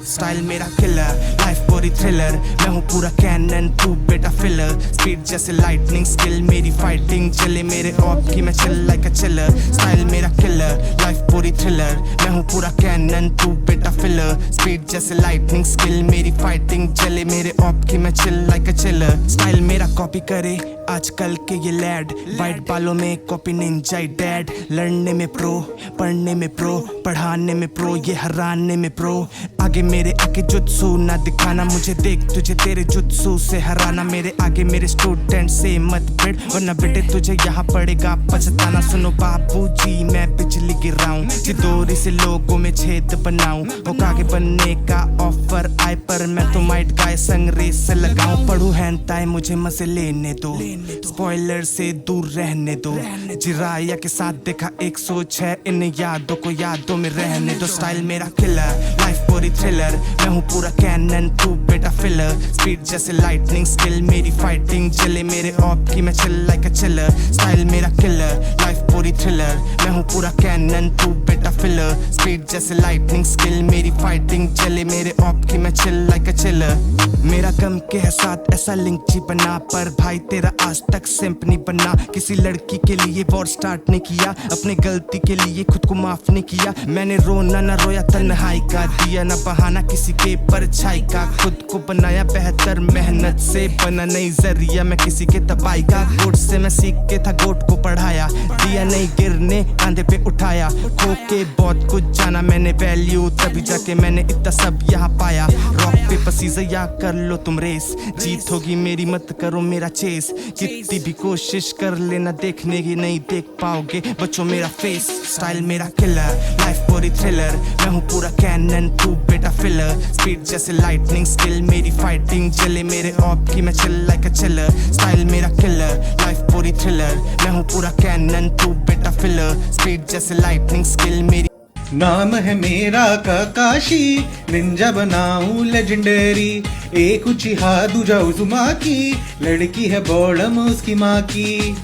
Style मेरा killer, life पूरी thriller, मैं हूँ पूरा कैनन, तू बेटा फिलर। स्पीड जैसे लाइटनिंग, स्किल मेरी फाइटिंग, चले मेरे ऑप की मैं चिल लाइक अ चिलर। स्टाइल मेरा किलर, लाइफ पूरी थ्रिलर, मैं हूँ पूरा कैनन, तू बेटा फिलर। स्पीड जैसे लाइटनिंग, स्किल मेरी फाइटिंग, चले मेरे ऑप की मैं चिल लाइक अ चिलर। स्टाइल मेरा कॉपी करे आजकल के ये लैड, वाइट बालों में कॉपी निंजा डैड। लड़ने में प्रो, पढ़ने में प्रो, पढ़ाने में प्रो, ये हराने में प्रो। आगे मेरे आगे जुत्सु ना दिखाना मुझे, देख तुझे तेरे जुत्सु से हराना। मेरे आगे मेरे स्टूडेंट से मत भिड़, वरना बेटे तुझे यहाँ पड़ेगा पछताना। सुनो बाबूजी मैं बिजली गिराऊं, चिदोरी से लोगों में छेद बनाऊं। होकागे बनने का ऑफर आए पर मैं तो माइट गाय संग रेस लगाऊं। पढ़ू हैंताए मुझे मजे लेने दो, स्पॉइलर से दूर रहने दो। जिराया के साथ देखा 106, इन यादों को यादों में रहने दो। स्टाइल मेरा किलर, लाइफ पूरी थ्रिलर, मैं हूँ पूरा कैनन, तू बेटा फिलर। स्पीड जैसे लाइटनिंग, स्किल मेरी फाइटिंग, चले मेरे ऑप की मैं चिल लाइक अ चिलर। स्टाइल मेरा किलर, लाइफ पूरी थ्रिलर, मैं हूँ पूरा कैनन, तू बेटा फिलर। स्पीड जैसे लाइटनिंग, स्किल मेरी फाइटिंग, चले मेरे ऑप की मैं चिल लाइक अ चिलर। मेरा गम के है साथ ऐसा लिंक जी बना, पर भाई तेरा आज तक सिंप नहीं बना। किसी लड़की के लिए वॉर स्टार्ट नहीं किया, अपने गलती के लिए खुद को माफ नहीं किया। मैंने रोना ना रोया तन्हाई का, दिया ना बहाना किसी के परछाई का। खुद को बनाया बेहतर मेहनत से, बना नहीं जरिया मैं किसी के तबाही का। गोट से मैं सीख के था गोट को पढ़ाया, दिया नहीं गिरने कांधे पे उठाया। खो के बहुत कुछ जाना मैंने वैल्यू, तभी जाके मैंने इतना सब यहाँ पाया। रॉक पेपर सीजर या कर लो तुम रेस, जीत होगी मेरी मत करो मेरा चेस। कितनी भी कोशिश कर लेना देखने की नहीं देख पाओगे बच्चों मेरा फेस। स्टाइल मेरा किलर, लाइफ पूरी थ्रिलर, मैं हूँ पूरा कैनन, तू बेटा फिलर। स्पीड जैसे लाइटनिंग, स्किल मेरी फाइटिंग, चले मेरे ऑप की मैं चिल लाइक अ चिलर। स्टाइल मेरा किलर, लाइफ पूरी थ्रिलर, मैं हूँ पूरा कैनन, तू बेटा फिलर। स्पीड जैसे लाइटनिंग, स्किल मेरी। नाम है मेरा काकाशी, निंजा बनाऊं लेजेंडरी। एक उचिहा दूजा उजुमा की, लड़की है बॉडम उसकी माँ की।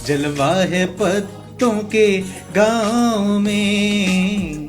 जलवा है पत्तों के गांव में,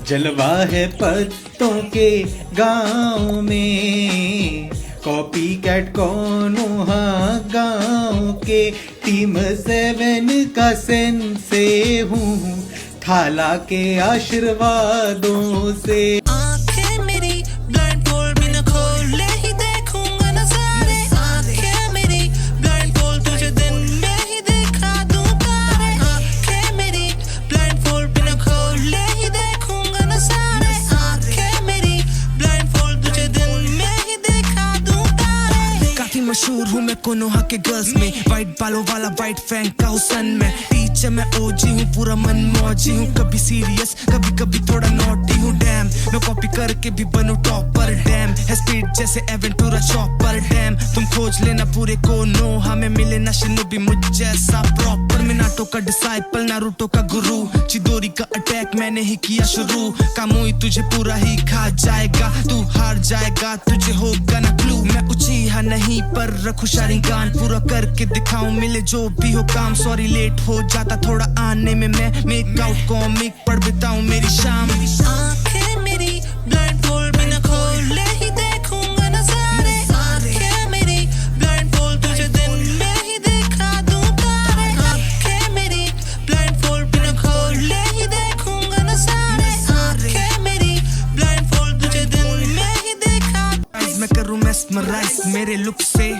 जलवा है पत्तों के गांव में। कॉपी कैट कौन हाँ गाँव के, टीम 7 का सेंसे हूँ, थाला के आशीर्वादों से। आंखें मेरी ब्लाइंडफोल्ड बिना खोले ही देखूंगा नजारे। आंखें मेरी ब्लाइंडफोल्ड तुझे दिन में ही दिखा दूं तारे। आंखें मेरी ब्लाइंडफोल्ड बिना खोले ही देखूंगा नजारे। आंखें मेरी ब्लाइंडफोल्ड तुझे दिन में ही दिखा दूं तारे। काफी मशहूर हूँ मैं कोनोहा के गर्ल्स में, वाइट बालों वाला वाइट फैंक का हूँ सन में। टीचर मैं ओजी हूँ, पूरा मन मौजी हूँ, कभी सीरियस कभी कभी थोड़ा नॉटी हूँ। डैम मैं कॉपी करके भी बनूं टॉपर, डैम है स्पीड जैसे एवेंटूरा चॉपर। डैम तुम खोज लेना पूरे कोनोहा में, मिले ना शिनोबी मुझ जैसा प्रॉपर। मिनाटो का डिसाइपल, नारुतो का गुरु, चिदोरी का अटैक मैंने ही किया शुरू। कामुई तुझे पूरा ही खा जाएगा, तू हार जाएगा तुझे होगा ना क्लू। मैं उचीहा नहीं पर रखूं शारिगान, पूरा करके दिखाऊं मिले जो भी हो काम। सॉरी लेट हो जाता थोड़ा आने में, मैं मेक आउट कॉमिक पढ़ बिताऊं मेरी शाम। आंखें मेरी ब्लाइंडफोल्ड बिना खोले ही देखूंगा नजारे। आंखें मेरी ब्लाइंडफोल्ड तुझे दिन में ही दिखा दूं तारे। आंखें मेरी ब्लाइंडफोल्ड बिना खोले ही देखूंगा नजारे। आंखें मेरी ब्लाइंडफोल्ड तुझे दिन में ही दिखा। मैं करूं मेस्मराइज मेरे लुक से,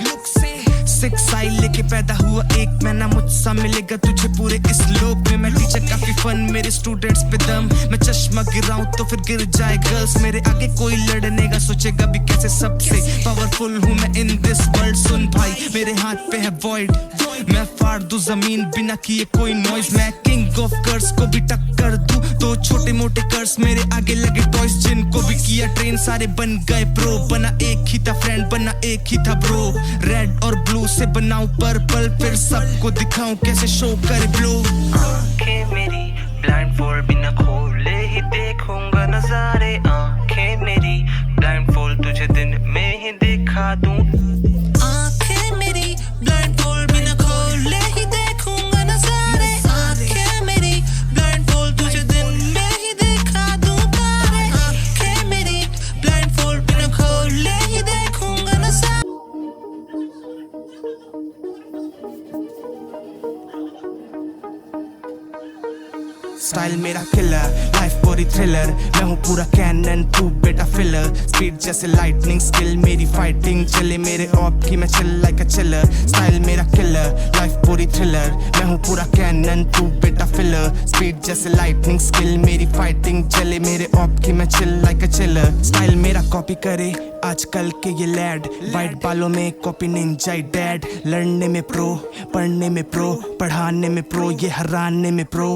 6 आई लेके पैदा हुआ एक महीना, मुझसा मिलेगा तुझे पूरे इस लोक में। मैं टीचर काफी फन, मेरे स्टूडेंट्स पे दम, मैं चश्मा गिराऊं तो फिर गिर जाए गर्ल्स। मेरे आगे कोई लड़ने का सोचेगा भी कैसे, सबसे पावरफुल हूँ मैं इन दिस वर्ल्ड। सुन भाई मेरे हाथ पे है वॉइड, मैं फाड़ दूं जमीन बिना किए कोई नॉइज। मैं किंग ऑफ कर्स को भी टक्कर दूं, दो छोटे मोटे कर्स मेरे आगे लगे टॉयज। जिनको भी किया ट्रेन सारे बन गए प्रो, बना एक ही था फ्रेंड बना एक ही था ब्रो। रेड और ब्लू से बनाऊं पर्पल, फिर सबको दिखाऊं कैसे शो करे ब्लो। आंखें मेरी ब्लाइंडफोल्ड बिना खोले ही देखूंगा नजारे। आंखें मेरी ब्लाइंडफोल्ड तुझे दिन में ही दिखा दूं स्टाइल मेरा किलर, लाइफ पूरी थ्रिलर, मैं हूँ पूरा कैनन तू बेटा फिलर, स्पीड जैसे लाइटनिंग स्किल मेरी फाइटिंग चले मेरे ऑप की मैं चिल लाइक अ चिलर, स्टाइल मेरा किलर, लाइफ पूरी थ्रिलर, मैं हूँ पूरा कैनन तू बेटा फिलर, स्पीड जैसे लाइटनिंग स्किल मेरी फाइटिंग चले मेरे ऑप की मैं चिल लाइक अ चिलर, स्टाइल मेरा कॉपी करे आजकल के ये लैड, वाइट बालों में कॉपी निंजा डैड, लड़ने में प्रो, पढ़ने में प्रो, पढ़ाने में प्रो, ये हराने में प्रो,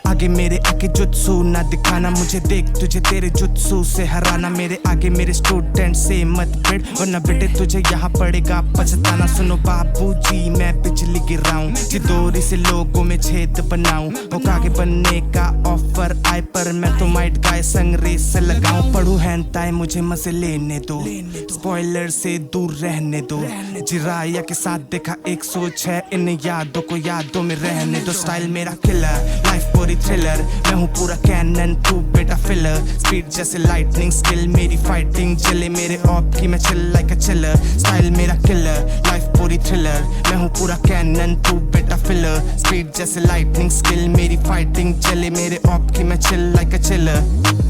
आगे मेरे आगे जुत्सु ना दिखाना मुझे, देख तुझे तेरे जुत्सु से हराना, मेरे आगे मेरे स्टूडेंट से मत भिड़ वरना बेटे तुझे यहाँ पड़ेगा पछताना, सुनो बाबूजी मैं बिजली गिराऊं, चिदोरी से लोगों में छेद बनाऊं, होकागे बनने का ऑफर आए पर मैं तो माइट गाय संग रेस लगाऊं, पढ़ू हैंताए मुझे मजे लेने दो, स्पॉइलर से दूर रहने दो, जिराया के साथ देखा एक सोच है इन यादों को यादों में रहने दो, स्टाइल मेरा किलर, लाइफ पूरी थ्रिलर, मैं हूँ पूरा कैनन तू बेटा फिलर, स्पीड जैसे लाइटनिंग स्किल मेरी फाइटिंग चले मेरे ऑप की मैं चिल लाइक अ चिलर, स्टाइल मेरा किलर, लाइफ पूरी थ्रिलर, मैं हूँ पूरा कैनन तू बेटा फिलर, स्पीड जैसे लाइटनिंग स्किल मेरी फाइटिंग चले मेरे ऑप की मैं चिल लाइक अ चिलर,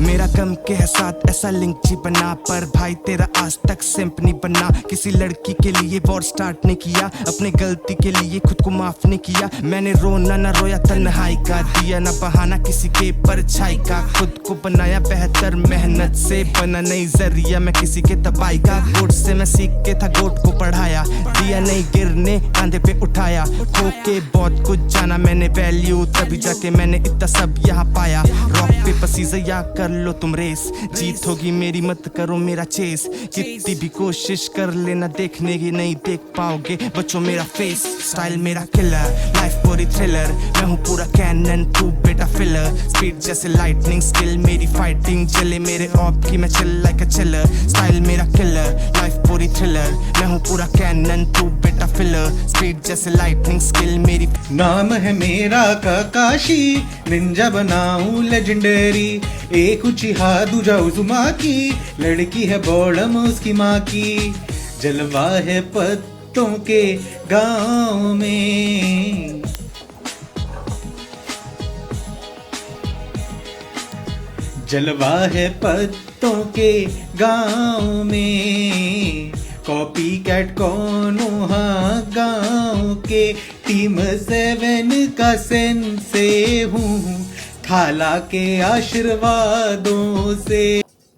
मेरा गम के है साथ ऐसा लिंक जी बना, पर भाई तेरा आज तक सिंप नहीं बना, किसी लड़की के लिए वॉर स्टार्ट नहीं किया, अपने गलती के लिए खुद को माफ नहीं किया, मैंने रोना ना रोया तन्हाई का, दिया ना बहाना किसी के परछाई का, खुद को बनाया बेहतर मेहनत से, बना नहीं जरिया मैं किसी के तबाही का, गोट से मैं सीख के था गोट को पढ़ाया, दिया नहीं गिरने कांधे पे उठाया, होके बहुत कुछ जाना मैंने वैल्यू, तभी जाके मैंने इतना सब यहाँ पाया, रॉक पेपर सीजर या कर लो तुम रेस, जीत होगी मेरी मत करो मेरा चेस, कितनी भी कोशिश कर लेना देखने की नहीं देख पाओगे बच्चों मेरा फेस, स्टाइल मेरा किलर, लाइफ पूरी थ्रिलर, मैं हूँ पूरा कैनन तू बेटा फिलर, स्पीड जैसे लाइटनिंग स्किल मेरी फाइटिंग चले मेरे ऑप की मैं चिल लाइक अ चिलर, स्टाइल मेरा किलर, लाइफ पूरी थ्रिलर, मैं हूँ पूरा कैनन तू बेटा फिलर, स्पीड जैसे लाइटनिंग स्किल मेरी, नाम है मेरा काकाशी, निंजा बनाऊं लेजेंडरी, एक उचिहा दूजा उजुमाकी, लड़की है बॉडम उसकी माँ की, जलवा है पत्तों के गांव में, जलवा है पत्तों के गांव में, कॉपी कैट कौनो हाँ गांव के, टीम 7 का सेंसे हूँ, थाला के आशीर्वादों से,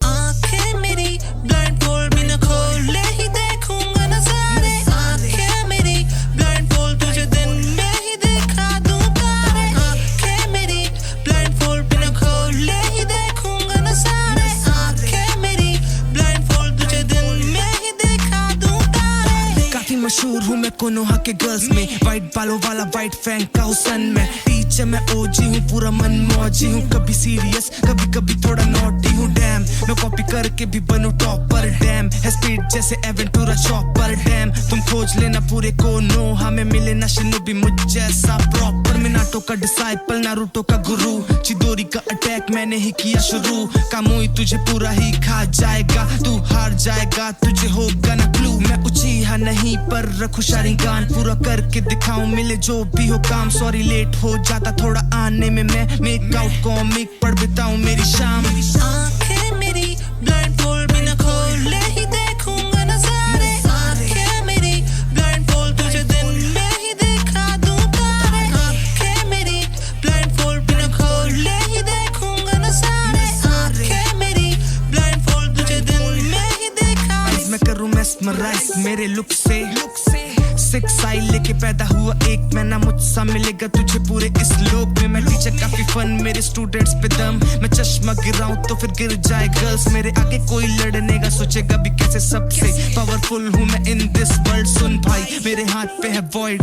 आंखें मेरी ब्लाइंड फोल्ड बिना खोले ही देखूंगा नजारे, आंखें मेरी ब्लाइंड फोल्ड तुझे दिन में ही दिखा दूं तारे, आंखें मेरी ब्लाइंड फोल्ड बिना खोले ही देखूंगा नजारे, आंखें मेरी ब्लाइंड फोल्ड तुझे दिन में ही दिखा दूं तारे, काफी मशहूर हूँ मैं कोनोहा के गर्ल्स में, वाइट बालों वाला वाइट फैंक का हुसन में, टीचर मैं ओजी हूँ पूरा मन मौजी हूँ, कभी सीरियस कभी कभी थोड़ा नॉटी हूँ, डैम मैं कॉपी करके भी बनूं टॉपर, डैम है स्पीड जैसे एवेंटूरा चॉपर, डैम तुम खोज लेना पूरे कोनोहा में मिले ना शिनोबी मुझ जैसा प्रॉपर, मिनाटो का डिसाइपल नारुतो का गुरु, चिदोरी का अटैक मैंने ही किया शुरू, कामुई तुझे पूरा ही खा जाएगा, तू हार जाएगा तुझे होगा ना क्लू, मैं उचीहा नहीं पर रखूं शारिगान, पूरा करके दिखाऊं मिले जो भी हो काम, सॉरी लेट हो जाता थोड़ा आने में, मैं मेक आउट कॉमिक पढ़ बिताऊं मेरी शाम, आंखें मेरी ब्लाइंड फोल्ड बिना खोले ही देखूंगा नजारे, आंखें मेरी ब्लाइंड फोल्ड तुझे दिन में ही दिखा दूं तारे, आंखें मेरी ब्लाइंड फोल्ड बिना खोले ही देखूंगा नजारे, आंखें मेरी ब्लाइंड फोल्ड तुझे दिन में ही दिखा, मैं करूँ मेस्मराइज मेरे लुक से, 6 साल लेके पैदा हुआ एक मैं ना मुझसा मिलेगा तुझे पूरे इस लोक में, मैं टीचर काफी फन मेरे स्टूडेंट्स पे दम, मैं चश्मा गिराऊं तो फिर गिर जाए गर्ल्स, मेरे आगे कोई लड़ने का सोचेगा भी कैसे, सबसे पावरफुल हूँ मैं इन दिस वर्ल्ड, सुन भाई मेरे हाथ पे है वॉइड,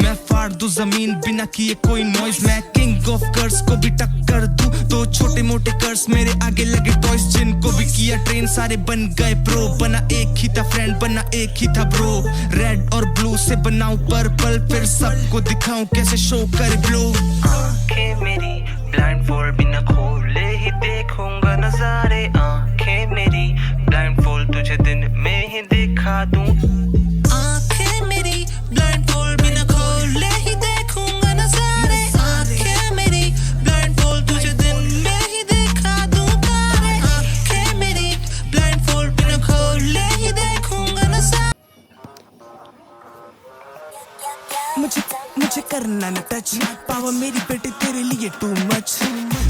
मैं फाड़ दूं जमीन बिना किए कोई नॉइज, मैं किंग ऑफ कर्स को भी टक्कर दूं, तो छोटे मोटे कर्स मेरे आगे लगे टॉयज, जिनको भी किया ट्रेन सारे बन गए प्रो, बना एक ही था फ्रेंड बना एक ही था ब्रो, रेड और ब्लू से बनाऊं पर्पल, फिर सबको दिखाऊं कैसे शो करे ब्लो, आंखें मेरी ब्लाइंड फोल्ड बिना खोले ही देखूंगा नजारे, आंखें मेरी ब्लाइंड फोल्ड तुझे दिन में ही दिखा दूं, आंखें मेरी ब्लाइंड फोल्ड बिना खोले ही देखूंगा नजारे, आंखें मेरी ब्लाइंड फोल्ड तुझे मुझे करना न टच, पावर मेरी बेटे तेरे लिए टू मच।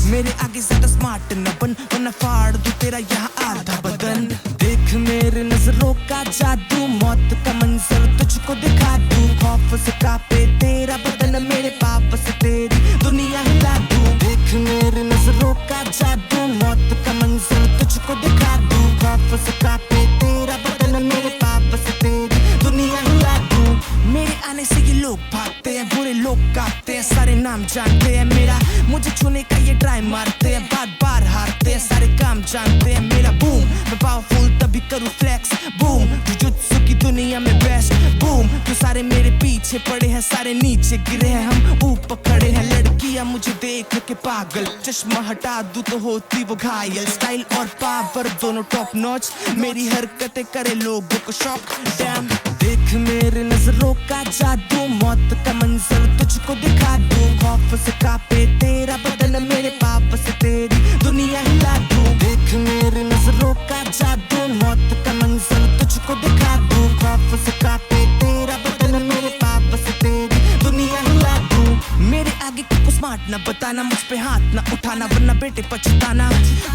मेरे आगे ज्यादा स्मार्ट न बन, वरना फाड़ दूं तेरा यहाँ आधा बदन। देख मेरे नजरों का जादू, मौत का मंजर तुझको दिखा दूं। खौफ से कांपे तेरा बदन, मेरे पाप से तेरी दुनिया हिला दूं। देख मेरे नजरों का जादू, मौत का मंजर तुझको दिखा दूं। खौफ से कांपे तेरा बदन, मेरे पाप से तेरी दुनिया हिला दूं। मेरे आने से ये लोग भागते हैं, बुरे लोग कांपते हैं, सारे नाम जानते हैं मेरा। मुझे छूने का ये ट्राई मारते हैं, बार बार हारते हैं, सारे काम जानते हैं मेरा। बूम, मैं पावरफुल तभी करूँ फ्लेक्स। बूम, जुजुत्सु की दुनिया में बेस्ट। बूम, जो सारे मेरे पीछे पड़े हैं, सारे नीचे गिरे हैं, हम ऊपर खड़े हैं। लड़कियां मुझे देख के पागल, चश्मा हटा दूं तो होती वो घायल। स्टाइल और पावर दोनों टॉप नॉच, मेरी हरकतें करे लोगों को शॉक। डैम, देख मेरे नजरों का जादू, मौत का मंजर तुझको दिखा दूं। खौफ से कांपे तेरा बदन, मेरे पाप से तेरी दुनिया हिला दूं। देख मेरे नजरों का जादू, मौत का मंजर तुझको दिखा दूं। खौफ से कांपे तेरा बदन, मेरे पाप से तेरी दुनिया हिला दूं। मेरे आगे किसको स्मार्ट न बताना, मुझ पे हाथ न उठाना, वरना बेटे पछताना।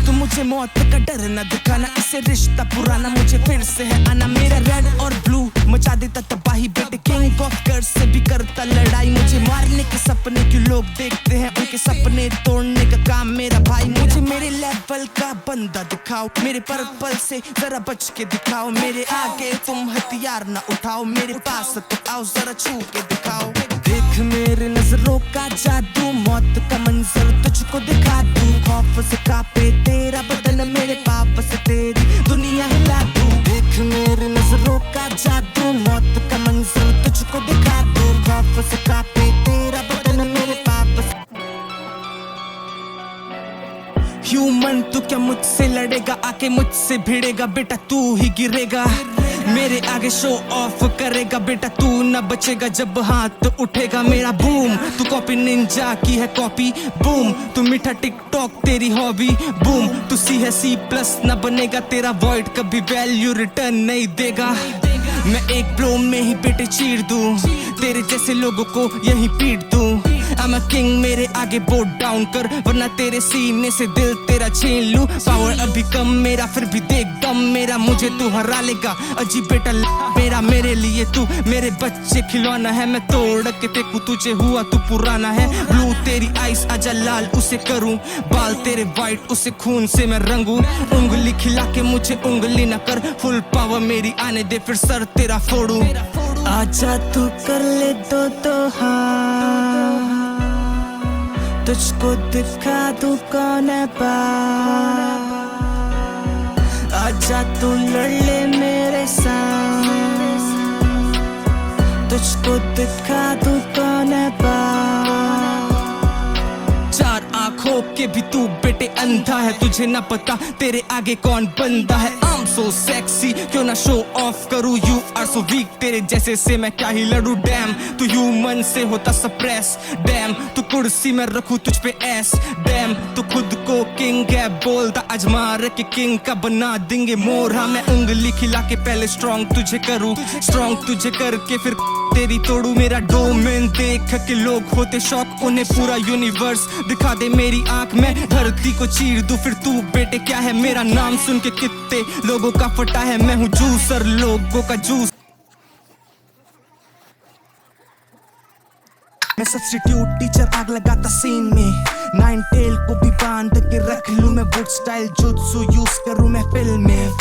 तुम मुझे मौत का डर न दिखाना, इससे रिश्ता पुराना मुझे फिर से है आना। मेरा रेड और ब्लू मचा देता तबाही, बेटे किंग ऑफ कर्स से भी करता लड़ाई। मुझे मारने के सपने क्यों लोग देखते हैं, उनके सपने तोड़ने का काम मेरा भाई। मुझे मेरे लेवल का बंदा दिखाओ, मेरे पर्पल से जरा बच के दिखाओ। मेरे आगे तुम हथियार न उठाओ, मेरे पास तो आओ जरा छू के दिखाओ। देख मेरे नजरों का जादू, मौत का मंजर तुझको दिखा दूं। खौफ से कांपे तेरा बदन, मेरे पाप से तेरी दुनिया हिला दूं। देख मेरे नजरों का जादू, मौत का मंजर तुझको दिखा दूं। खौफ से कांपे तेरा बदन, मेरे पाप से। ह्यूमन तू क्या मुझसे लड़ेगा, आके मुझसे भिड़ेगा, बेटा तू ही गिरेगा। मेरे आगे शो ऑफ करेगा, बेटा तू न बचेगा जब हाथ उठेगा मेरा। बूम, तू कॉपी निंजा की है कॉपी। बूम, तू मीठा टिकटॉक तेरी हॉबी। बूम, तू C++ न बनेगा, तेरा वॉइड कभी वैल्यू रिटर्न नहीं देगा। मैं एक ब्लो में ही बेटे चीर दूं, तेरे जैसे लोगों को यही पीट दूं। I'm a king, मेरे आगे बोट डाउन कर, वरना तेरे सीने से दिल तेरा छीन लूं। पावर अभी कम मेरा, फिर भी देख दम मेरा, मुझे तू हरा लेगा। अजीब बेटा मेरा, मेरे लिए तू मेरे बच्चे खिलौना है। मैं तोड़ के फेंकू तुझे, हुआ तू पुराना है। ब्लू तेरी आइस आजा लाल उसे करूं, बाल तेरे वाइट उसे खून से मैं रंगूं। उंगली खिला के मुझे उंगली न कर, फुल पावर मेरी आने दे, फिर सर तेरा फोड़ूं। आजा तू कर ले तो हाँ, तुझको दिखा दूं कौन है बाप। आजा तू लड़ ले मेरे साथ, तुझको दिखा दूं कौन है बाप। चार आंखों के भी तू बेटे अंधा है, तुझे ना पता तेरे आगे कौन बंदा है। I'm so sexy, क्यों ना शो ऑफ करूं। You are so weak, तेरे जैसे से मैं क्या ही लड़ूं। डैम, तू ह्यूमन से होता सप्रेस। डैम, तू कुर्सी में रखूं तुझ पे एस। डैम, तू खुद को किंग है बोलता, आज मार के किंग का बना देंगे मोर। हाँ, मैं उंगली खिला के पहले स्ट्रॉन्ग तुझे करूं, स्ट्रॉन्ग तुझे करके फिर तेरी तोड़ू। मेरा डोमेन देख के लोग होते शौक, उन्हें पूरा यूनिवर्स दिखा दे मेरी आंख में, धरती को चीर दूं। फिर तू बेटे क्या है, मेरा नाम सुन के कितने लोगों का फटा है। मैं हूँ जूसर, लोगों का जूस। मैं सब्स्टिट्यूट टीचर, आग लगाता सीन में। 9 टेल को भी बांध के रख लूं मैं, वुड स्टाइल जुत्सु यूज करूं मैं फिल्म में।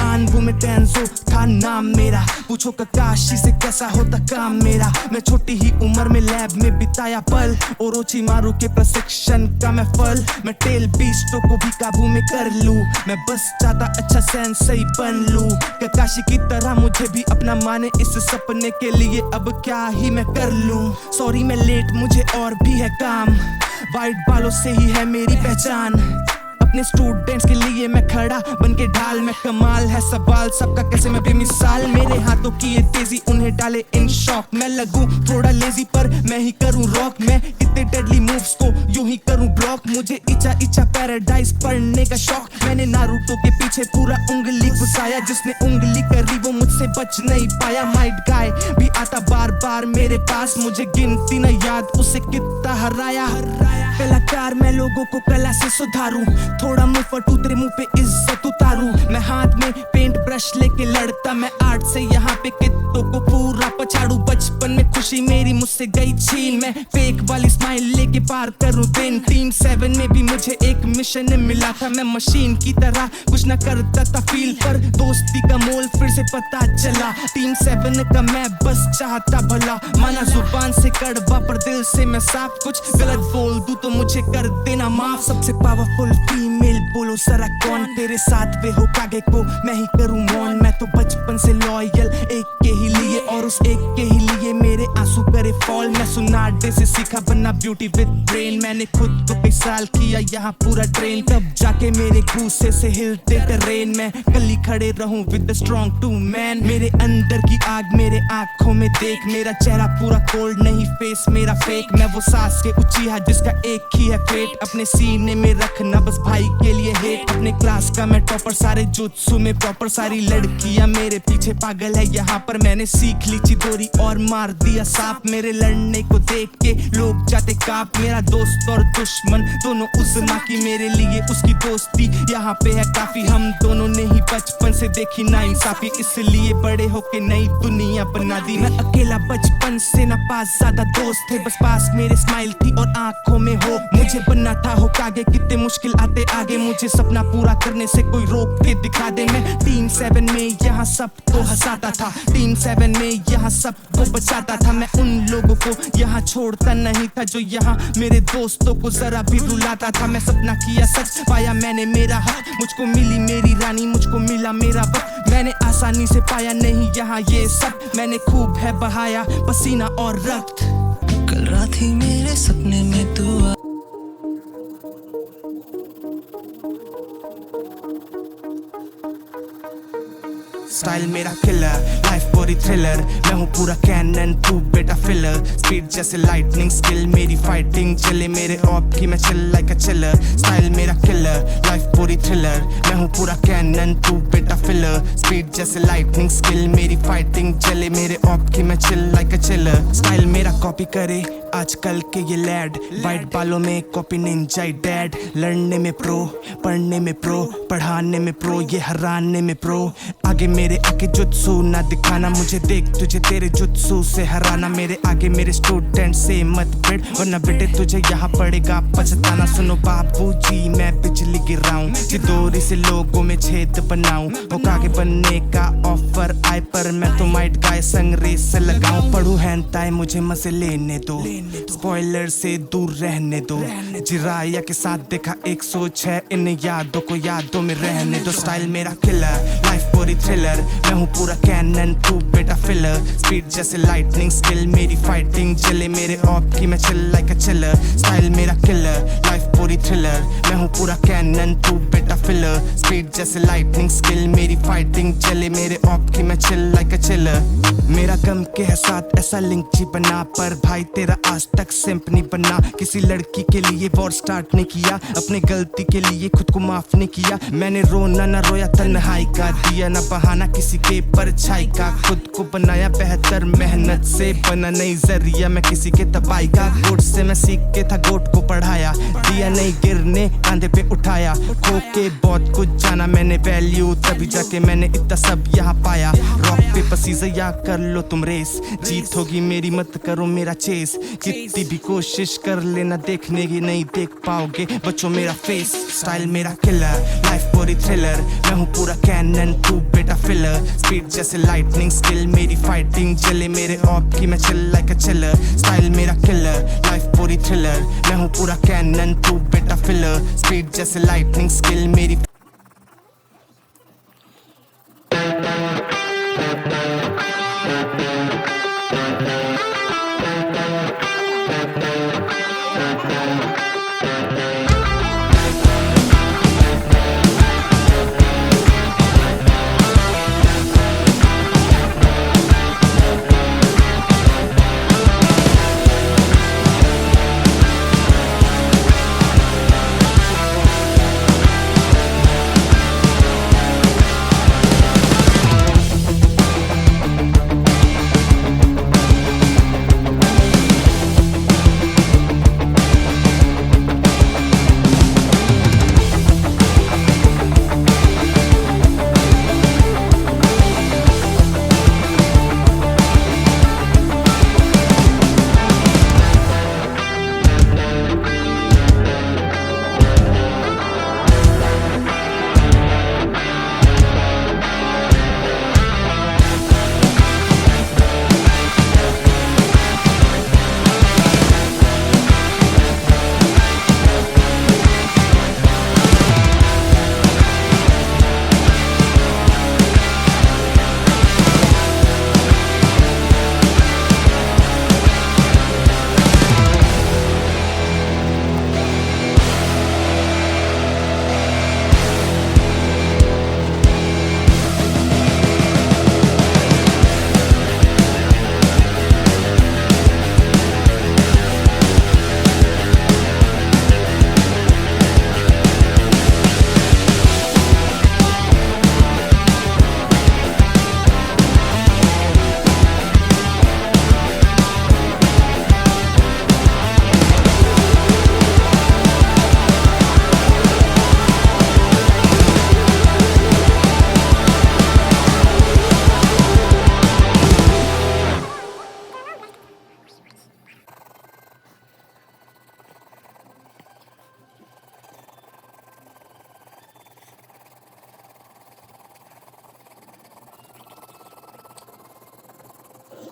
आनवू में टेंजो था नाम मेरा, पूछो ककाशी से कैसा होता काम मेरा। मैं छोटी ही उम्र में लैब में बिताया पल, ओरोची मारू के प्रशिक्षण का मैं फल। मैं टेल बीस्टों को भी काबू में कर लूं, मैं बस चाहता अच्छा सेंसेई बन लूं। ककाशी की तरह मुझे भी अपना माने, इस सपने के लिए अब क्या ही मैं कर लूं। सॉरी मैं लेट, मुझे और भी है काम, वाइट बालों से ही है मेरी पहचान। अपने स्टूडेंट्स के लिए मैं खड़ा बन के ढाल, मैं कमाल है सवाल सबका कैसे मैं बेमिसाल। मेरे हाथों की ये तेजी उन्हें डाले इन शॉक, मैं लगूं थोड़ा लेजी पर मैं ही करूं रॉक। मैं कितने डेडली मूव्स को यूं ही करूं ब्लॉक। मुझे इच्छा पैराडाइज पढ़ने का शौक। मैंने नारुतो के पीछे पूरा उंगली घुसाया, जिसने उंगली करी वो मुझसे बच नहीं पाया। माइट गाय भी आता बार बार मेरे पास, मुझे गिनती न याद उसे कितना हराया। कलाकार मैं लोगों को कला से सुधारूं, थोड़ा मुंह फटू तेरे मुंह पे इज्जत उतारूं। मैं हाथ में पेंट ब्रश लेके लड़ता, मैं आर्ट से यहाँ पे कित्तों को पूरा पछाड़ू। बचपन में खुशी मेरी मुझसे गई छीन, मैं फेक वाली स्माइल लेके पार करूं दिन। टीम 7 में भी मुझे एक मिशन मिला था, मैं मशीन की तरह कुछ न करता था फील पर। दोस्ती का मोल फिर से पता चला, टीम 7 का मैं बस चाहता भला। माना जुबान से कड़वा पर दिल से मैं साफ, कुछ गलत बोल दूं तो मुझे कर देना माफ। सबसे पावरफुल फीमेल बोलो जरा कौन, तेरे साथ वे हो कागे को मैं ही करूं मौन। मैं तो बचपन से लॉयल एक के ही लिए, और उस एक के ही लिए मेरे आंसू करे फॉल। मैं सुनाडे से सीखा बनना ब्यूटी विद ब्रेन, मैंने खुद को कई साल किया यहाँ पूरा ट्रेन। तब जाके मेरे गुस्से से हिलते ट्रेन, मैं गली खड़े रहूं with the strong to man. मेरे अंदर की आग मेरे आंखों में देख, मेरा चेहरा पूरा कोल्ड नहीं फेस मेरा फेक। मैं वो सास के उचीहा जिसका एक ही है फेट, अपने सीने में रखना बस भाई के लिए हेट। अपने क्लास का मैं टॉपर, सारे जुत्सु में प्रॉपर। सारी लड़कियां मेरे पीछे पागल है यहाँ पर, मैंने सीख ली चिदोरी और मार दिया सांप। मेरे लड़ने को देख के लोग जाते काप, मेरा दोस्त और दुश्मन दोनों उज़मा की। मेरे लिए उसकी दोस्ती यहाँ पे है काफी, हम दोनों ने ही बचपन से देखी ना इंसाफी, इसलिए बड़े होके नई दुनिया बना दी। मैं अकेला बचपन से ना पास ज्यादा दोस्त थे, बस पास मेरे स्माइल थी और आंखों में हो। मुझे बनना था हो कागे, कितने मुश्किल आते आगे, मुझे सपना पूरा करने से कोई रोक के दिखा दे। मैं टीम 7 में यहाँ सबको हंसाता था, टीम 7 में यहाँ सबको बचाता था। मैं उन लोगों को यहाँ छोड़ता नहीं था जो यहाँ मेरे दोस्तों को जरा भी रुलाता था। मैं सपना किया सच, पाया मैंने मेरा हक, मुझको मिली मेरी रानी, मुझको मिला मेरा वक्त। मैंने आसानी से पाया नहीं यहाँ ये सब, मैंने खूब है बहाया पसीना और रक्त। कल रात ही मेरे सपने में तू आ स्टाइल मेरा किलर, लाइफ पूरी थ्रिलर। मैं हूँ पूरा कैनन, तू बेटा फिलर। स्पीड जैसे लाइटनिंग, स्किल मेरी फाइटिंग चले मेरे ऑप की, मैं चिल लाइक अ चिलर। स्टाइल मेरा किलर, लाइफ पूरी थ्रिलर। मैं हूँ पूरा कैनन, तू बेटा फिलर। स्पीड जैसे लाइटनिंग, स्किल मेरी फाइटिंग चले मेरे ऑप की, मैं चिल लाइक अ चिलर। स्टाइल मेरा कॉपी करे आजकल के ये लैड, वाइट बालों में कॉपी निंजा डैड। लड़ने में प्रो, पढ़ने में प्रो, पढ़ाने में प्रो, ये हराने में प्रो। आगे मेरे आगे जुत्सु ना दिखाना, मुझे देख तुझे तेरे जुत्सु से हराना। मेरे आगे मेरे स्टूडेंट से मत भिड़, वरना बेटे तुझे यहाँ पड़ेगा पछताना। सुनो बाबूजी मैं बिजली गिराऊं, चिदोरी से लोगों में छेद बनाऊं। होकागे बनने का ऑफर आए पर मैं तो माइट गाय संग रेस लगाऊं। पढ़ू हैंताए मुझे मजे लेने दो, स्पॉइलर से दूर रहने दो। जिराया के साथ देखा 106, इन यादों को यादों में रहने दो। स्टाइल मेरा किलर, लाइफ पूरी थ्रिलर। मैं हूँ पूरा कैनन, तू बेटा फिलर। स्पीड जैसे लाइटनिंग, स्किल मेरी फाइटिंग चले मेरे ऑप की, मैं चिल लाइक अ चिलर। स्टाइल मेरा किलर, लाइफ पूरी थ्रिलर। मैं हूँ पूरा कैनन, तू बेटा फिलर। स्पीड जैसे लाइटनिंग, स्किल मेरी फाइटिंग चले मेरे ऑप की, मैं चिल लाइक अ चिलर। मेरा गम के है साथ ऐसा लिंक जी बना, पर भाई तेरा आज तक सिंप नहीं बना। किसी लड़की के लिए वॉर स्टार्ट नहीं किया, अपने गलती के लिए खुद को माफ नहीं किया। मैंने रोना ना रोया तन्हाई का, दिया ना बहाना किसी के परछाई का। खुद को बनाया बेहतर मेहनत से, बना नहीं जरिया मैं किसी के तबाही का। गोट से मैं सीख के था गोट को पढ़ाया, दिया नहीं गिरने कांधे पे उठाया। खो के बहुत कुछ जाना मैंने वैल्यू, तभी जाके मैंने इतना सब यहाँ पाया। रॉक पेपर सीजर या कर लो तुम रेस, जीत होगी मेरी मत करो मेरा चेस। कितनी भी कोशिश कर लेना देखने की नहीं देख पाओगे बच्चों मेरा फेस। स्टाइल मेरा किलर, लाइफ पूरी थ्रिलर। मैं हूँ पूरा कैनन, तू बेटा फिलर। स्पीड जैसे लाइटनिंग, स्किल मेरी फाइटिंग चले मेरे ऑप की, मैं चिल लाइक अ चिलर। स्टाइल मेरा किलर, लाइफ पूरी थ्रिलर। मैं हूँ पूरा कैनन, तू बेटा फिलर। स्पीड जैसे लाइटनिंग, स्किल मेरी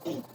Boom.